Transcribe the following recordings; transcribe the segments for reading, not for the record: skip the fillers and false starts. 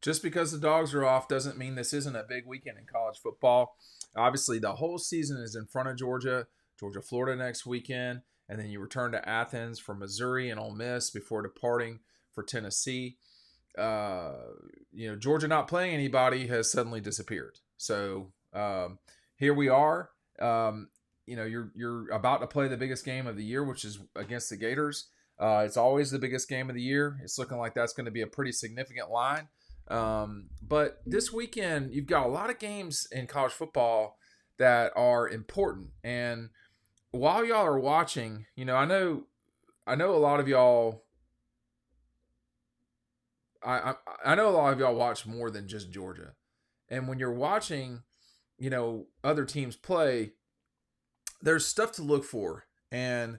Just because the Dogs are off doesn't mean this isn't a big weekend in college football. Obviously, the whole season is in front of Georgia, Florida next weekend, and then you return to Athens for Missouri and Ole Miss before departing for Tennessee. Uh, Georgia not playing anybody has suddenly disappeared. So here we are. You're about to play the biggest game of the year, which is against the Gators. It's always the biggest game of the year. It's looking like that's going to be a pretty significant line. But this weekend, you've got a lot of games in college football that are important. And while y'all are watching, I know a lot of y'all. I know a lot of y'all watch more than just Georgia, and when you're watching, other teams play, there's stuff to look for, and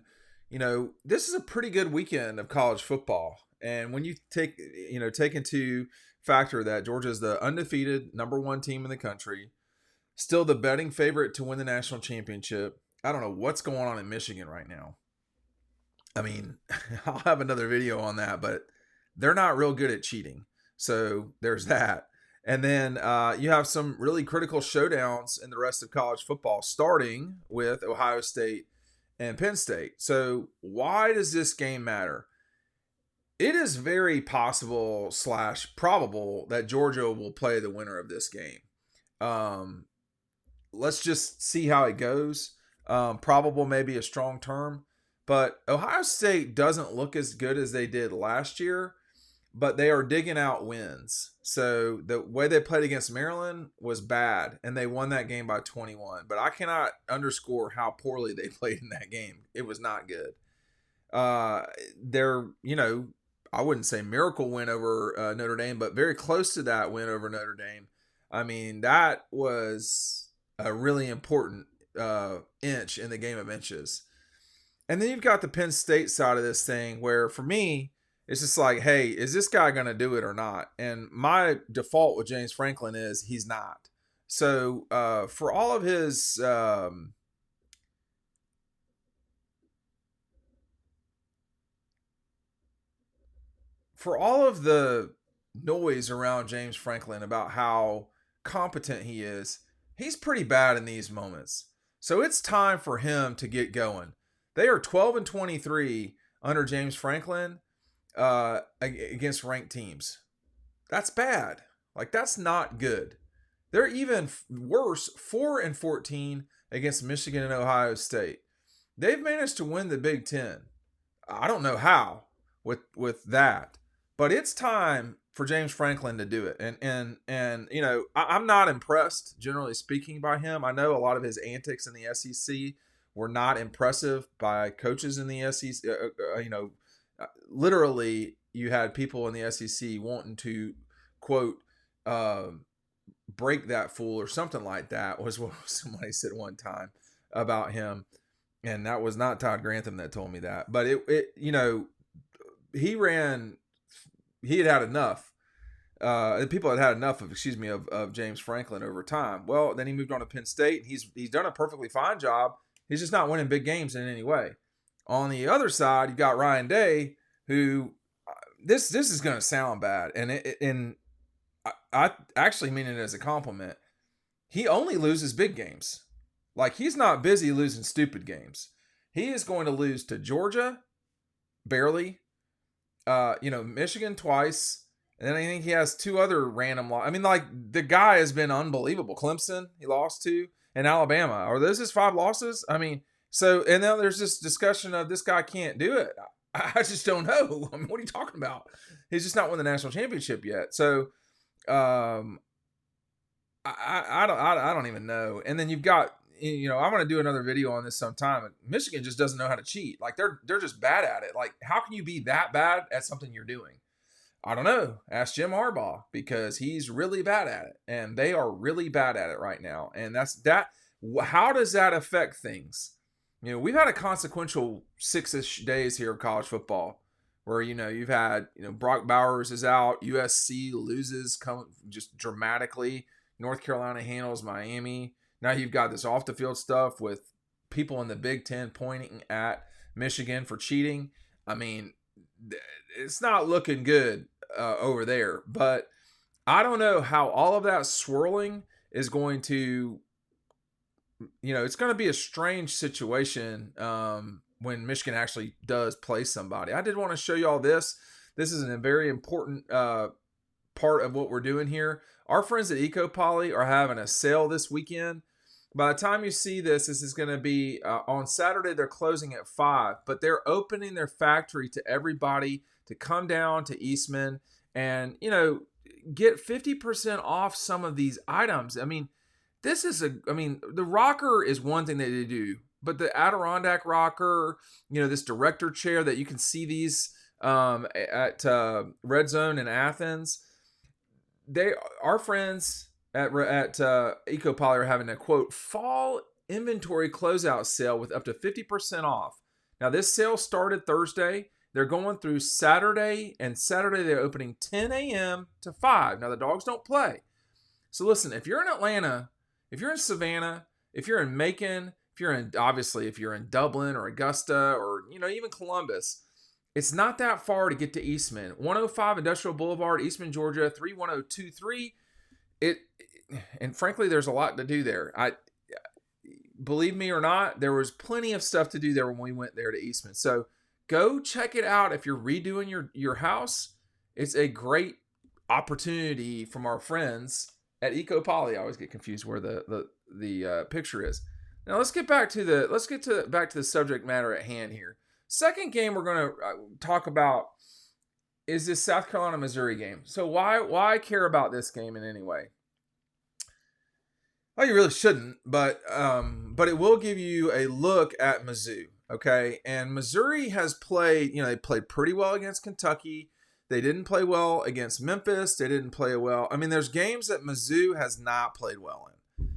this is a pretty good weekend of college football. And when you take into factor that Georgia is the undefeated number one team in the country, still the betting favorite to win the national championship. I don't know what's going on in Michigan right now. I mean, I'll have another video on that, but they're not real good at cheating. So there's that. And then you have some really critical showdowns in the rest of college football, starting with Ohio State and Penn State. So why does this game matter? It is very possible / probable that Georgia will play the winner of this game. Let's just see how it goes. Probable may be a strong term, but Ohio State doesn't look as good as they did last year, but they are digging out wins. So the way they played against Maryland was bad, and they won that game by 21. But I cannot underscore how poorly they played in that game. It was not good. I wouldn't say miracle win over Notre Dame, but very close to that win over Notre Dame. I mean, that was a really important inch in the game of inches. And then you've got the Penn State side of this thing where, for me, it's just like, hey, is this guy going to do it or not? And my default with James Franklin is he's not. So for all of his for all of the noise around James Franklin about how competent he is, he's pretty bad in these moments. So it's time for him to get going. They are 12-23 under James Franklin against ranked teams. That's bad. Like, that's not good. They're even worse, 4-14 against Michigan and Ohio State. They've managed to win the Big Ten. I don't know how with that, but it's time for James Franklin to do it. And I'm not impressed, generally speaking, by him. I know a lot of his antics in the SEC were not impressive by coaches in the SEC. Literally, you had people in the SEC wanting to, quote, break that fool or something like that, was what somebody said one time about him. And that was not Todd Grantham that told me that. But he had enough. People had enough of James Franklin over time. Well, then he moved on to Penn State. He's done a perfectly fine job. He's just not winning big games in any way. On the other side, you got Ryan Day, who this is going to sound bad, and I actually mean it as a compliment. He only loses big games. Like, he's not busy losing stupid games. He is going to lose to Georgia, barely. Michigan twice, and then I think he has two other random losses. I mean, like, the guy has been unbelievable. Clemson, he lost to, and Alabama. Are those his 5 losses? I mean, so, and then there's this discussion of this guy can't do it. I just don't know. I mean, what are you talking about? He's just not won the national championship yet. So, I don't even know. And then you've got, I'm going to do another video on this sometime. Michigan just doesn't know how to cheat. Like, they're just bad at it. Like, how can you be that bad at something you're doing? I don't know. Ask Jim Harbaugh, because he's really bad at it, and they are really bad at it right now. And that's that. How does that affect things? We've had a consequential 6-ish days here of college football, where you've had Brock Bowers is out, USC loses just dramatically, North Carolina handles Miami. Now you've got this off the field stuff with people in the Big Ten pointing at Michigan for cheating. I mean, it's not looking good over there. But I don't know how all of that swirling is going to, it's going to be a strange situation when Michigan actually does play somebody. I did want to show you all this. This is a very important part of what we're doing here. Our friends at EcoPoly are having a sale this weekend. By the time you see this, this is going to be on Saturday. They're closing at 5, but they're opening their factory to everybody to come down to Eastman and, get 50% off some of these items. I mean, the rocker is one thing that they do, but the Adirondack rocker, this director chair that you can see these at Red Zone in Athens, our friends at EcoPoly are having a quote fall inventory closeout sale with up to 50% off. Now this sale started Thursday. They're going through Saturday, and Saturday they're opening 10 a.m. to 5. Now the Dogs don't play. So listen, if you're in Atlanta, if you're in Savannah, if you're in Macon, if you're in Dublin or Augusta or even Columbus, it's not that far to get to Eastman. 105 Industrial Boulevard, Eastman, Georgia, 31023. And frankly, there's a lot to do there. Believe me or not, there was plenty of stuff to do there when we went there to Eastman. So go check it out if you're redoing your house. It's a great opportunity from our friends at EcoPoly. I always get confused where the picture is. Now let's get back to the subject matter at hand here. Second game we're going to talk about is this South Carolina Missouri game. So why care about this game in any way? Well, you really shouldn't, but it will give you a look at Mizzou. Okay, and Missouri has played. They played pretty well against Kentucky. They didn't play well against Memphis. They didn't play well. I mean, there's games that Mizzou has not played well in,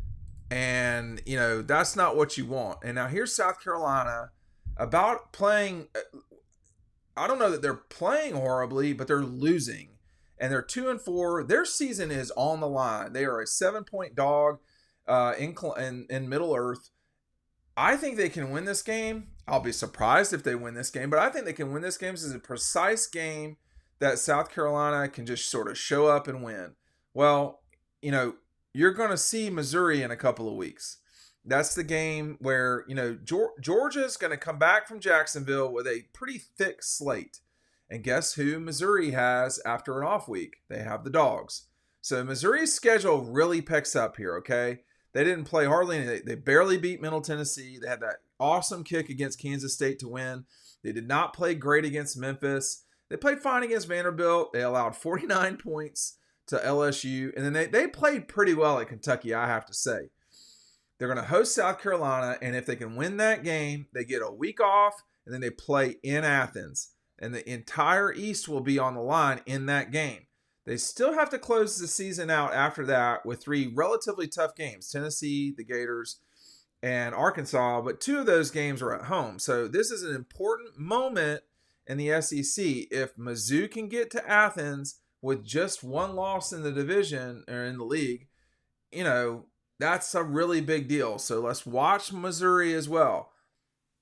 and that's not what you want. And now here's South Carolina about playing. I don't know that they're playing horribly, but they're losing, and they're 2-4. Their season is on the line. They are a 7-point dog in Middle Earth. I think they can win this game. I'll be surprised if they win this game, but I think they can win this game. This is a precise game that South Carolina can just sort of show up and win. Well, you're going to see Missouri in a couple of weeks. That's the game where, Georgia's going to come back from Jacksonville with a pretty thick slate. And guess who Missouri has after an off week? They have the Dogs. So Missouri's schedule really picks up here, okay? They didn't play hardly any. They barely beat Middle Tennessee. They had that awesome kick against Kansas State to win. They did not play great against Memphis. They played fine against Vanderbilt. They allowed 49 points to LSU. And then they played pretty well at Kentucky, I have to say. They're going to host South Carolina, and if they can win that game, they get a week off, and then they play in Athens. And the entire East will be on the line in that game. They still have to close the season out after that with 3 relatively tough games, Tennessee, the Gators, and Arkansas, but 2 of those games are at home. So this is an important moment in the SEC. If Mizzou can get to Athens with just 1 loss in the division or in the league, that's a really big deal. So let's watch Missouri as well.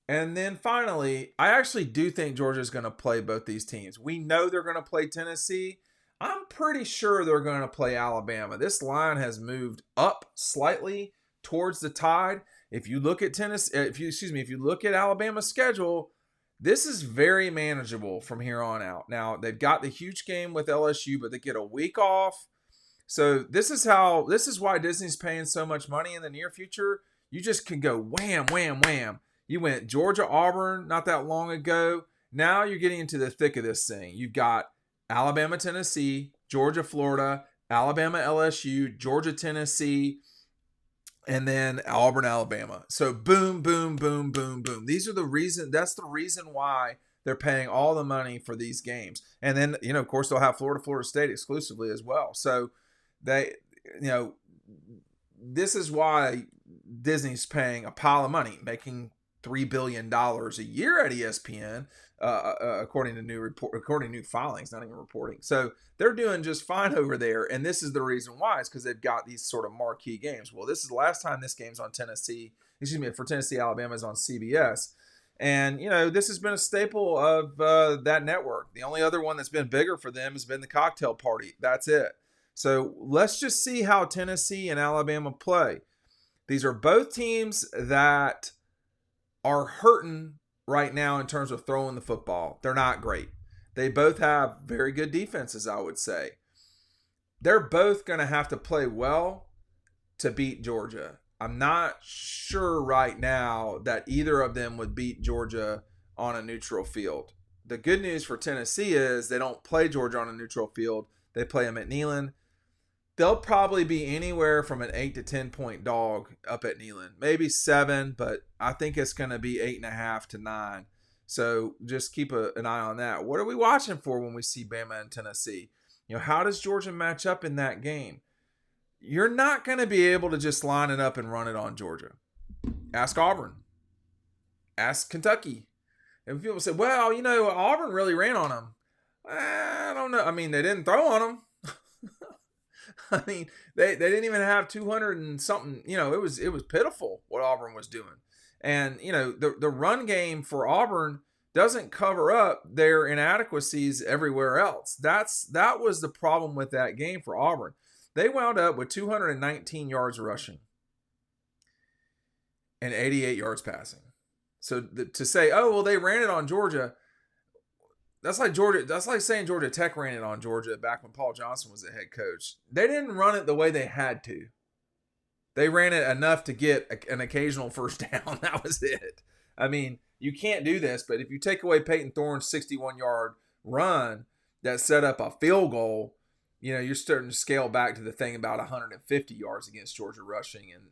And then finally, I actually do think Georgia's going to play both these teams. We know they're going to play Tennessee. I'm pretty sure they're going to play Alabama. This line has moved up slightly towards the Tide. If you look at if you look at Alabama's schedule, this is very manageable from here on out. Now, they've got the huge game with LSU, but they get a week off. So this is why Disney's paying so much money in the near future. You just can go wham, wham, wham. You went Georgia, Auburn not that long ago. Now you're getting into the thick of this thing. You've got Alabama, Tennessee, Georgia, Florida, Alabama, LSU, Georgia, Tennessee, and then Auburn, Alabama. So boom, boom, boom, boom, boom. That's the reason why they're paying all the money for these games. And then, of course, they'll have Florida State exclusively as well. So this is why Disney's paying a pile of money, making $3 billion a year at ESPN, according to new filings, not even reporting. So they're doing just fine over there, and this is the reason why. It's because they've got these sort of marquee games. Well, this is the last time this game's on for Tennessee, Alabama is on CBS. And, this has been a staple of that network. The only other one that's been bigger for them has been the cocktail party. That's it. So let's just see how Tennessee and Alabama play. These are both teams that are hurting right now in terms of throwing the football. They're not great. They both have very good defenses, I would say. They're both going to have to play well to beat Georgia. I'm not sure right now that either of them would beat Georgia on a neutral field. The good news for Tennessee is they don't play Georgia on a neutral field. They play them at Neyland. They'll probably be anywhere from an 8 to 10 point dog up at Neyland. Maybe 7, but I think it's going to be 8.5 to 9. So just keep an eye on that. What are we watching for when we see Bama and Tennessee? How does Georgia match up in that game? You're not going to be able to just line it up and run it on Georgia. Ask Auburn. Ask Kentucky. And people say, well, Auburn really ran on them. I don't know. I mean, they didn't throw on them. I mean, they didn't even have 200 and something. It was pitiful what Auburn was doing. And, the run game for Auburn doesn't cover up their inadequacies everywhere else. That was the problem with that game for Auburn. They wound up with 219 yards rushing and 88 yards passing. So to say, oh, well, they ran it on Georgia, that's like saying Georgia Tech ran it on Georgia back when Paul Johnson was the head coach. They didn't run it the way they had to. They ran it enough to get an occasional first down. That was it. I mean, you can't do this, but if you take away Peyton Thorne's 61-yard run that set up a field goal, you're starting to scale back to the thing about 150 yards against Georgia rushing. And,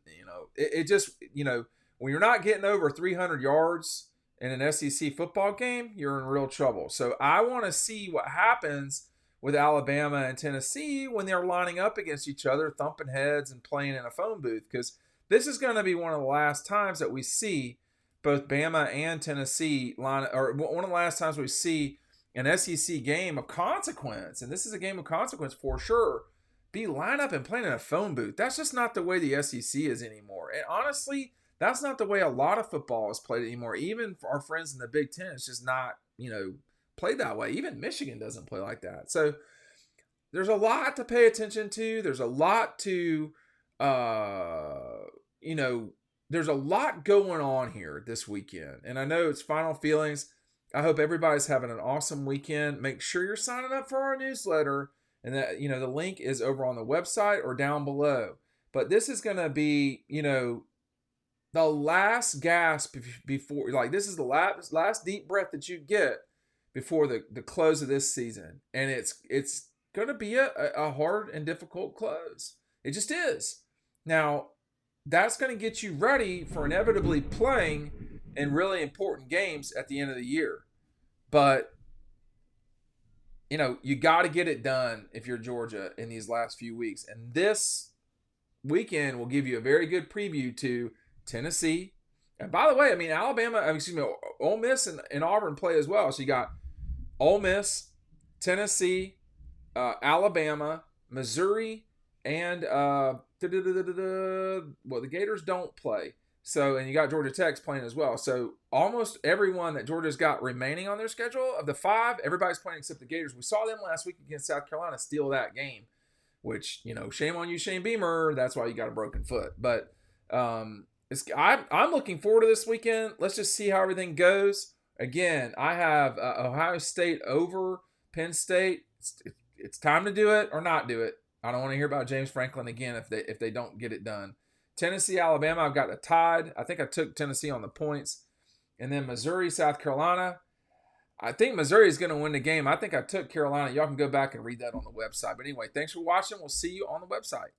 it just, when you're not getting over 300 yards in an SEC football game, you're in real trouble. So I want to see what happens with Alabama and Tennessee when they're lining up against each other, thumping heads and playing in a phone booth, because this is going to be one of the last times that we see both Bama and Tennessee one of the last times we see an SEC game of consequence, and this is a game of consequence for sure, be lined up and playing in a phone booth. That's just not the way the SEC is anymore. And honestly, that's not the way a lot of football is played anymore. Even for our friends in the Big Ten, it's just not, played that way. Even Michigan doesn't play like that. So there's a lot to pay attention to. There's a lot to, there's a lot going on here this weekend. And I know it's final feelings. I hope everybody's having an awesome weekend. Make sure you're signing up for our newsletter, and that, the link is over on the website or down below. But this is going to be, the last gasp before, this is the last deep breath that you get before the close of this season. And it's going to be a hard and difficult close. It just is. Now, that's going to get you ready for inevitably playing in really important games at the end of the year. But, you got to get it done if you're Georgia in these last few weeks. And this weekend will give you a very good preview to Tennessee. And by the way, Ole Miss and Auburn play as well. So you got Ole Miss, Tennessee, Alabama, Missouri, and the Gators don't play. So, and you got Georgia Tech's playing as well. So almost everyone that Georgia's got remaining on their schedule, of the 5, everybody's playing except the Gators. We saw them last week against South Carolina steal that game, which, shame on you, Shane Beamer. That's why you got a broken foot. But I'm looking forward to this weekend. Let's just see how everything goes. Again, I have Ohio State over Penn State. It's time to do it or not do it. I don't want to hear about James Franklin again if they don't get it done. Tennessee, Alabama, I've got a tied. I think I took Tennessee on the points. And then Missouri, South Carolina. I think Missouri is going to win the game. I think I took Carolina. Y'all can go back and read that on the website. But anyway, thanks for watching. We'll see you on the website.